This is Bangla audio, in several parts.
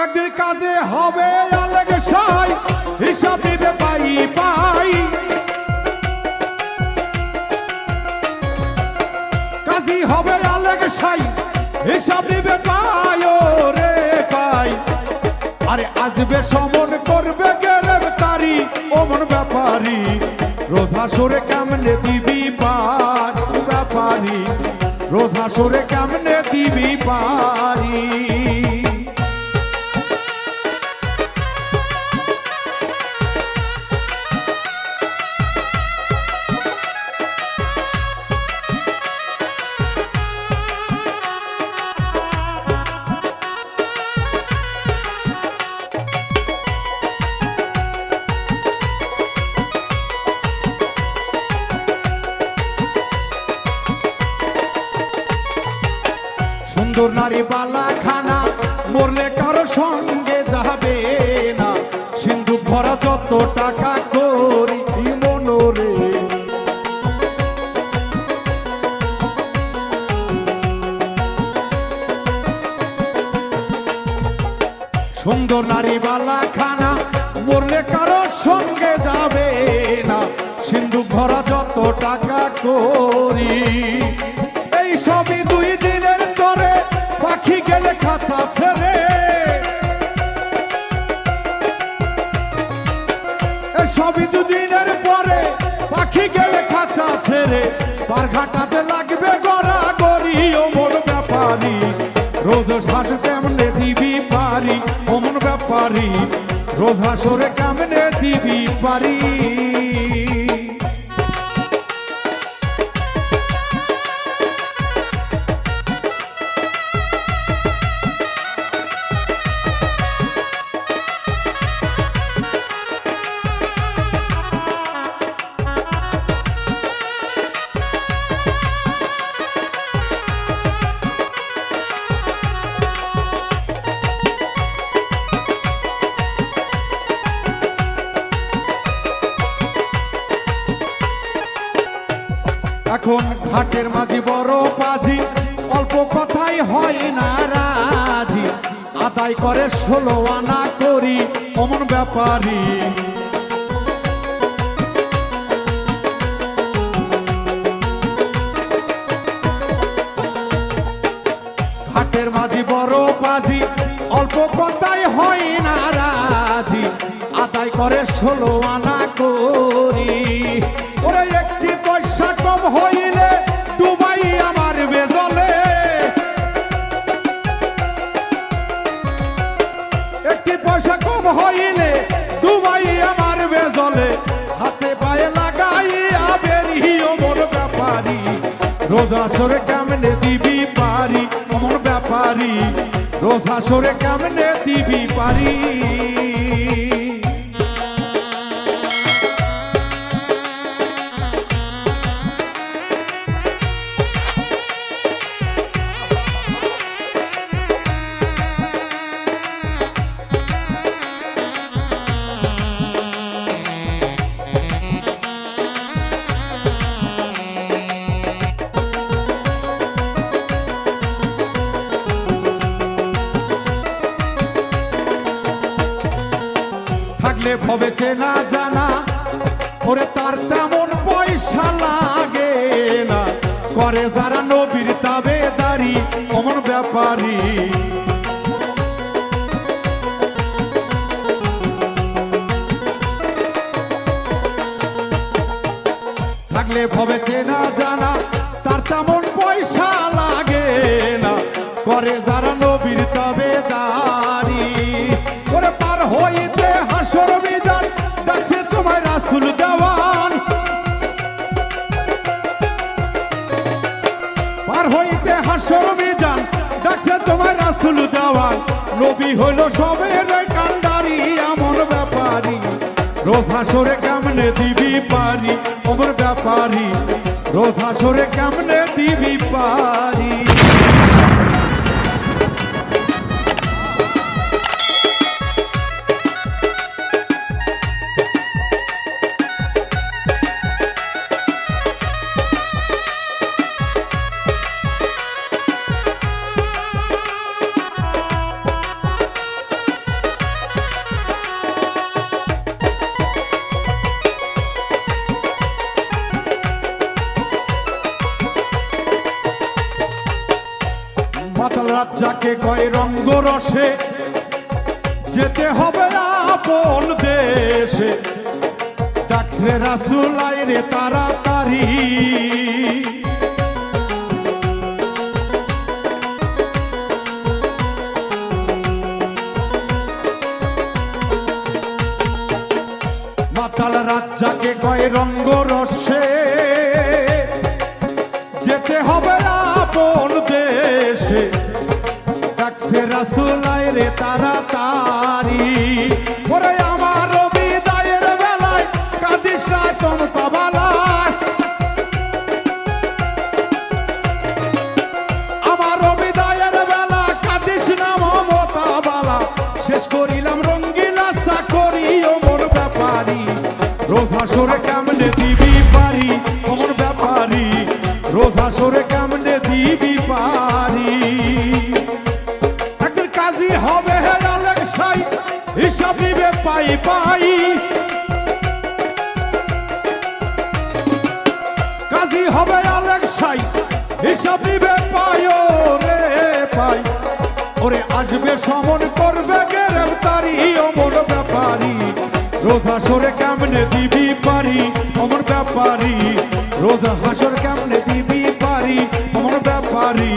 একদিন কাজে হবে আলেগ সাই, হিসাব দিবে পাই পাই। কাজী হবে আলেগ সাই, হিসাব দিবে পাই রে পাই। আরে আসবে সমন করবে গ্রেফতারি অমন ব্যাপারী, রোধা সরে কেমনে দিবি পার ব্যাপারী, রোধা সরে কেমনে দিবি পারি। সুন্দর নারী বালা খানা মরলে কারো সঙ্গে যাবে না, সিন্ধুক ভরা যত টাকা করি মনোরে। সুন্দর নারী বালা খানা মরলে কারো সঙ্গে যাবে না, সিন্ধুক ভরা যত টাকা করি। এই সবই দুই দিনের তরে পাখি গেলে খাঁচা ছেড়ে, সবই দুদিনের পরে পাখি গেলে খাঁচা ছেড়ে। তার ঘাটাতে লাগবে গড়া গড়ি অমন ব্যাপারী, রোজ শ্বাস কেমনে দিবি পারি অমন ব্যাপারী, রোজা সরে কেমনে দিবি পারি। এখন ঘাটের মাঝি বড় পাজি, অল্প কথাই হয় না রাজি, আদায় করে 16 আনা করি অমন ব্যাপারী। ঘাটের মাঝি বড় পাজি, অল্প কথাই হয় না রাজি, আদায় করে 16 আনা করি। ওরে একটি পয়সা কম হইলে ডুবাই আমার বেজলে, একটি পয়সা কম হইলে ডুবাই আমার বেজলে, হাতে পায়ে লাগাইয়া বেরি অমন ব্যাপারী, রোজা সরে কেমনে দিবি পারি অমন ব্যাপারী, রোজা সরে কেমনে দিবি পারি। ভবে চেনা জানা ওরে তার তেমন পয়সা লাগে না, করে যারা নবীর তাবেদারি অমন ব্যাপারী। থাকলে ভবে চেনা জানা তার তেমন পয়সা লাগে না, করে যারা নবীর তাবেদারি। ওরে পার হইতে হাসর মিজান ডাকছে তোমায় রাসূল দেওয়ান, পার হইতে হাসর মিজান ডাকছে তোমায় রাসূল দেওয়ান। নবী হইল সবের কান্ডারি এমন ব্যাপারী, রোজ হাসরে কেমনে দিবি পারি অমর ব্যাপারী, রোজ হাসরে কেমনে দিবি পারি। যাকে কয় রঙ্গ রসে যেতে হবে আপন দেশে ডাকরে রাসূল আইরে তাড়াতাড়ি মাতাল রাত যাকে কয় রঙ্গ রসে যেতে হবে আপন দেশে ডাকছে রাসূল আইরে তাড়াতাড়ি ওরে আমার বিদায়ের বেলায় কাঁদিস না চমতা বালায় আমার বিদায়ের বেলা কাঁদিস না মমতা বালা শেষ করিলাম রঙ্গিলা চাকরি ও মোর ব্যাপারী রোজ হাসরে কেমনে দিবি পারি মোর ব্যাপারী রোজ হাসরে কেমনে দিবি পারি একদিন কাজী হবে হে আলেকসাই হিসাব নিবে পাই পাই কাজী হবে আলেকসাই হিসাব নিবে পাই ও রে পাই ওরে আসবে সমন করবে গ্রেফতারি ও মোর ব্যাপারী রোজ হাসরে কেমনে দিবি পারি মোর ব্যাপারী রোজ হাসর কেমনে দিবি পারি মোর ব্যাপারী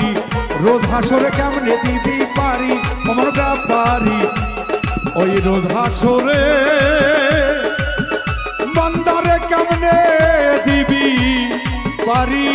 রোজ হাসরে কেমনে দিবি পারি মোর ব্যাপারী ওই রোজ হাসরে বান্দারে কেমনে দিবি পারি